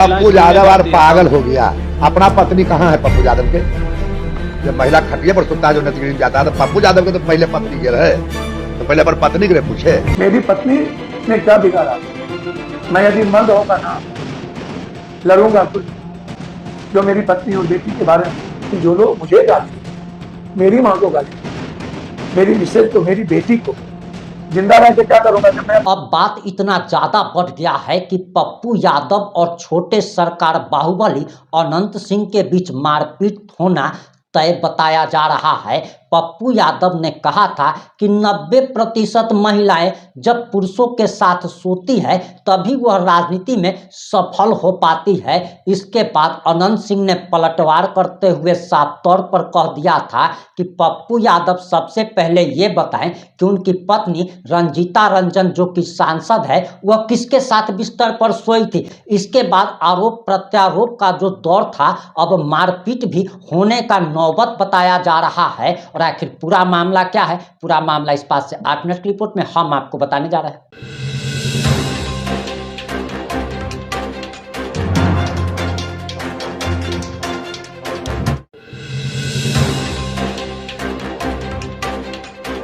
पप्पू यादव और पागल हो गया। अपना पत्नी कहाँ है पप्पू यादव के? जब महिला खटिया पर सुनता है जो नचनी जाता है तो पप्पू यादव के तो पहले पत्नी गिर है, तो पहले पर पत्नी के पूछे मेरी पत्नी ने क्या बिगाड़ा। मैं यदि मर्द होगा ना लड़ूंगा कुछ। जो मेरी पत्नी और बेटी के बारे में जो लोग मुझे गाली, मेरी माँ को गाली, मेरी मिसेज को, मेरी बेटी को, जिंदा रह के क्या करूंगा जब मैं। अब बात इतना ज्यादा बढ़ गया है कि पप्पू यादव और छोटे सरकार बाहुबली अनंत सिंह के बीच मारपीट होना तय बताया जा रहा है। पप्पू यादव ने कहा था कि 90% महिलाएं जब पुरुषों के साथ सोती है तभी वह राजनीति में सफल हो पाती है। इसके बाद अनंत सिंह ने पलटवार करते हुए साफ तौर पर कह दिया था कि पप्पू यादव सबसे पहले ये बताएं कि उनकी पत्नी रंजीता रंजन जो कि सांसद है वह किसके साथ बिस्तर पर सोई थी। इसके बाद आरोप प्रत्यारोप का जो दौर था अब मारपीट भी होने का नौबत बताया जा रहा है। और आखिर पूरा मामला क्या है, पूरा मामला इस बात से 8 मिनट की रिपोर्ट में हम आपको बताने जा रहे हैं।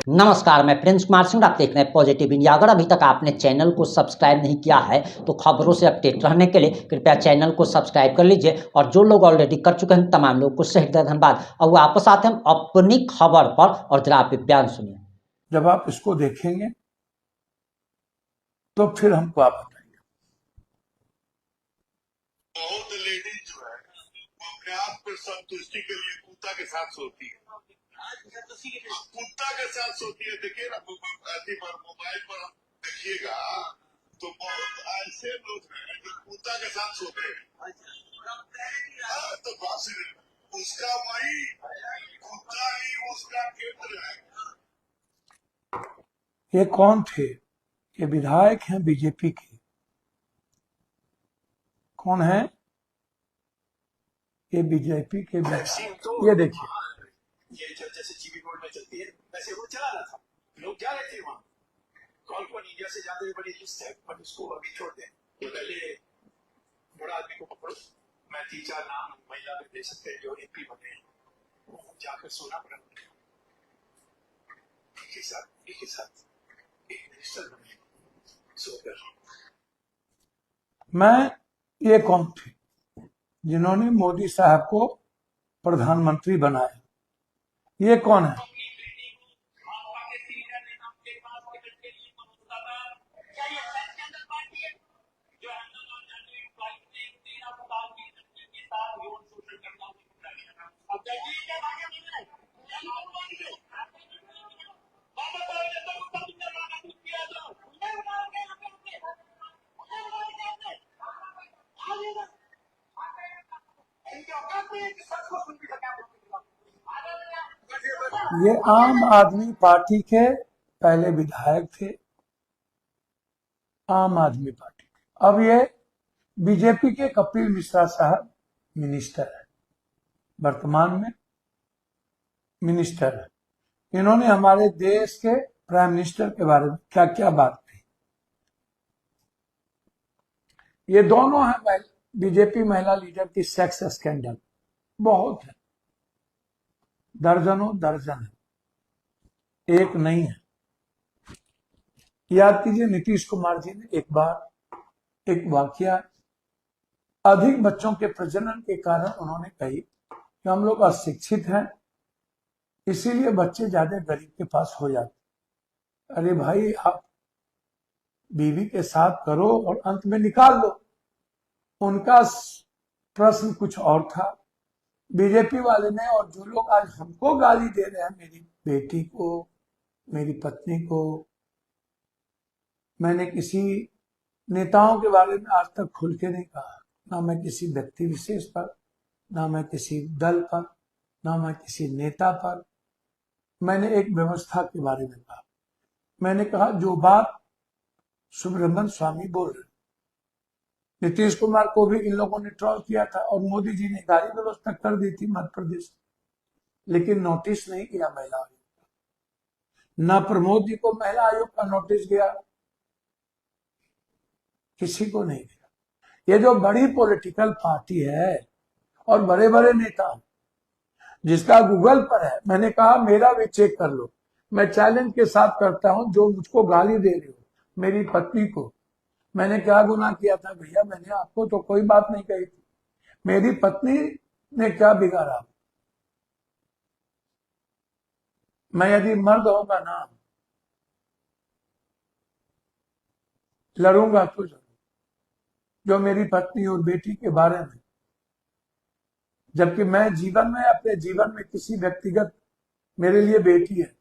नमस्कार, मैं प्रिंस कुमार सिंह, आप देख रहे हैं पॉजिटिव इंडिया। अगर अभी तक आपने चैनल को सब्सक्राइब नहीं किया है तो खबरों से अपडेट रहने के लिए कृपया चैनल को सब्सक्राइब कर लीजिए। और जो लोग ऑलरेडी कर चुके हैं तमाम लोगों को सही धन्यवाद। और वापस आते हैं हम अपनी खबर पर और जरा आप बयान सुनिए। जब आप इसको देखेंगे तो फिर हमको आप बताएंगे। बहुत लेडीज जो है वो अपने आप को संतुष्टि के लिए कुत्ता के साथ सोती है, कुत्ता के साथ सोती है। देखिए ना मोबाइल पर हम देखिएगा तो बहुत ऐसे लोग हैं जो कुत्ता के साथ सोते हैं। तो बस उसका वही कुत्ता ही उसका केंद्र है। ये कौन थे? ये विधायक हैं बीजेपी के। कौन है ये? बीजेपी के ये देखिए, ये जैसे जीबी रोड में चलती है वैसे वो चला रहा था, लोग जा रहे थे वहाँ। कॉल पर इंडिया से ज्यादा बड़ी लिस्ट है, पर उसको अभी छोड़ दें। तो पहले बड़ा आदमी को पकड़ो। मैं 3-4 नाम महिला में दे सकते हैं जो एमपी बने हैं, वो जाकर सोना पड़ा एक ही साथ एक मिनिस्टर बने सोकर। मैं ये कौन थे जिन्होंने मोदी साहब को प्रधानमंत्री बनाया? ये कौन है? ये आम आदमी पार्टी के पहले विधायक थे, आम आदमी पार्टी के। अब ये बीजेपी के कपिल मिश्रा साहब मिनिस्टर है, वर्तमान में मिनिस्टर है। इन्होंने हमारे देश के प्राइम मिनिस्टर के बारे में क्या क्या बात कही। ये दोनों हैं बीजेपी महिला लीडर की सेक्स स्कैंडल बहुत है, दर्जनों दर्जन है, एक नहीं है। याद कीजिए नीतीश कुमार जी ने एक बार एक वाकया, अधिक बच्चों के प्रजनन के कारण उन्होंने कही कि हम लोग अशिक्षित हैं इसीलिए बच्चे ज्यादा गरीब के पास हो जाते। अरे भाई, आप बीवी के साथ करो और अंत में निकाल लो। उनका प्रश्न कुछ और था बीजेपी वाले ने। और जो लोग आज हमको गाली दे रहे हैं, मेरी बेटी को, मेरी पत्नी को, मैंने किसी नेताओं के बारे में आज तक खुल के नहीं कहा, ना मैं किसी व्यक्ति विशेष पर, ना मैं किसी दल पर, ना मैं किसी नेता पर। मैंने एक व्यवस्था के बारे में कहा। मैंने कहा जो बात सुब्रमण्यम स्वामी बोल रहे, नीतीश कुमार को भी इन लोगों ने ट्रोल किया था और मोदी जी ने गाड़ी व्यवस्था कर दी थी मध्य प्रदेश, लेकिन नोटिस नहीं किया महिला आयोग का। न प्रमोद जी को महिला आयोग का नोटिस गया, किसी को नहीं गया। ये जो बड़ी पॉलिटिकल पार्टी है और बड़े बड़े नेता, जिसका गूगल पर है, मैंने कहा मेरा भी चेक कर लो। मैं चैलेंज के साथ करता हूं, जो मुझको गाली दे रही हो मेरी पत्नी को, मैंने क्या गुनाह किया था भैया? मैंने आपको तो कोई बात नहीं कही थी। मेरी पत्नी ने क्या बिगाड़ा? मैं यदि मर्द होगा ना, लड़ूंगा तो जरूर। जो मेरी पत्नी और बेटी के बारे में, जबकि मैं जीवन में, अपने जीवन में किसी व्यक्तिगत, मेरे लिए बेटी है,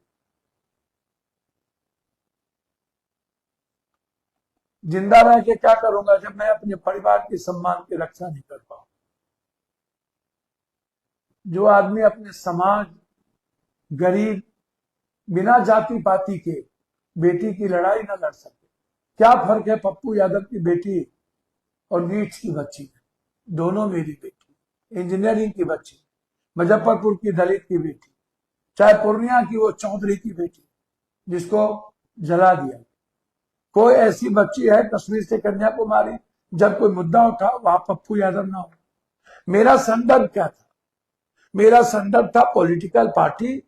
जिंदा रह के क्या करूंगा जब मैं अपने परिवार के सम्मान की रक्षा नहीं कर पाऊं? जो आदमी अपने समाज, गरीब, बिना जाति पाति के बेटी की लड़ाई न लड़ सके, क्या फर्क है पप्पू यादव की बेटी और नीच की बच्ची? दोनों मेरी बेटी, इंजीनियरिंग की बच्ची, मुजफ्फरपुर की दलित की बेटी, चाहे पूर्णिया की वो चौधरी की बेटी जिसको जला दिया। कोई ऐसी बच्ची है कश्मीर से कन्याकुमारी, जब कोई मुद्दा उठा वहां पप्पू यादव ना हो। मेरा संदर्भ क्या था? मेरा संदर्भ था पॉलिटिकल पार्टी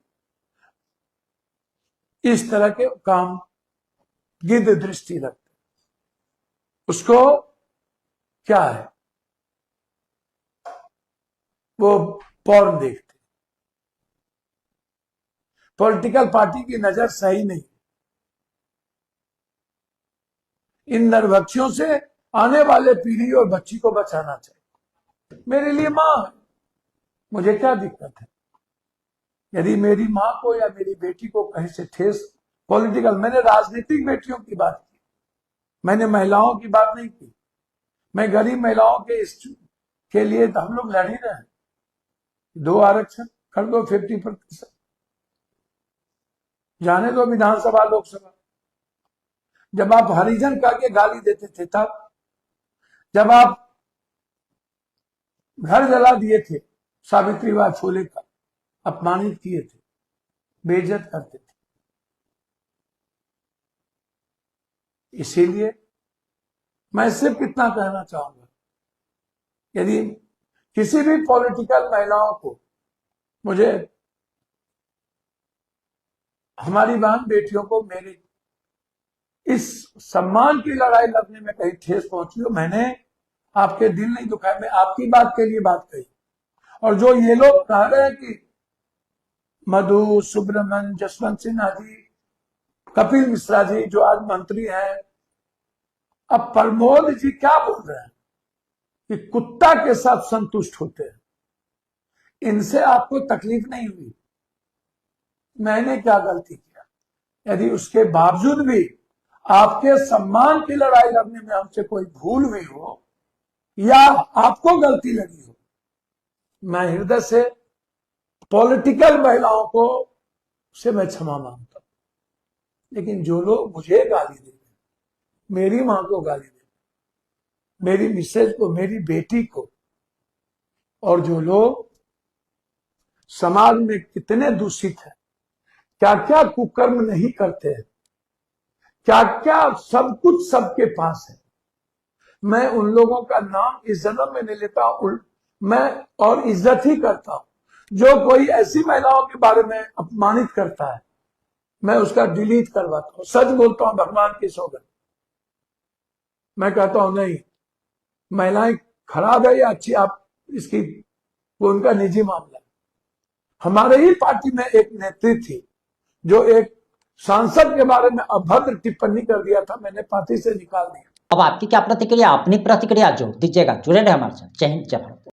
इस तरह के काम गिद्ध दृष्टि रखते, उसको क्या है, वो पॉर्न देखते। पॉलिटिकल पार्टी की नजर सही नहीं। इन नरभक्षियों से आने वाले पीढ़ी और बच्ची को बचाना चाहिए। मेरे लिए मां है, मुझे क्या दिक्कत है? यदि मेरी मां को या मेरी बेटी को कहीं से ठेस, पॉलिटिकल, मैंने राजनीतिक बेटियों की बात की, मैंने महिलाओं की बात नहीं की। मैं गरीब महिलाओं के लिए तो हम लोग लड़ ही रहे हैं। 2 आरक्षण कर दो, 50%, जाने दो विधानसभा लोकसभा। जब आप हरिजन करके गाली देते थे, तब जब आप घर जला दिए थे, सावित्रीबाई फुले का अपमानित किए थे, बेइज्जत करते थे। इसीलिए मैं सिर्फ इतना कहना चाहूंगा, यदि किसी भी पॉलिटिकल महिलाओं को, मुझे, हमारी बहन बेटियों को मेरे इस सम्मान की लड़ाई लड़ने में कहीं ठेस पहुंची हो, मैंने आपके दिल नहीं दुखाए, मैं आपकी बात के लिए बात कही। और जो ये लोग कह रहे हैं कि मधु, सुब्रमण्यम, जसवंत सिन्हा जी, कपिल मिश्रा जी जो आज मंत्री हैं, अब प्रमोद जी क्या बोल रहे हैं कि कुत्ता के साथ संतुष्ट होते हैं। इनसे आपको तकलीफ नहीं हुई? मैंने क्या गलती किया? यदि उसके बावजूद भी आपके सम्मान की लड़ाई लड़ने में हमसे कोई भूल हुई हो या आपको गलती लगी हो, मैं हृदय से पॉलिटिकल महिलाओं को से मैं क्षमा मांगता हूं। लेकिन जो लोग मुझे गाली दे रहे, मेरी मां को गाली दे रहे, मेरी मिसेज को, मेरी बेटी को, और जो लोग समाज में कितने दूषित हैं, क्या क्या कुकर्म नहीं करते हैं, क्या क्या सब कुछ सबके पास है, मैं उन लोगों का नाम इस जन्म में नहीं लेता हूं, मैं और इज्जत ही करता हूं। जो कोई ऐसी महिलाओं के बारे में अपमानित करता है, मैं उसका डिलीट करवाता हूं। सच बोलता हूं भगवान की सौगंध। मैं कहता हूं नहीं, महिलाएं खराब है या अच्छी, आप इसकी, वो उनका निजी मामला है। हमारे ही पार्टी में एक नेत्री थी जो एक सांसद के बारे में अभद्र टिप्पणी कर दिया था, मैंने पार्टी से निकाल दिया। अब आपकी क्या प्रतिक्रिया, अपनी प्रतिक्रिया जोड़ दीजिएगा। जुड़े रहे हमारे साथ। जय हिंद, जय भारत।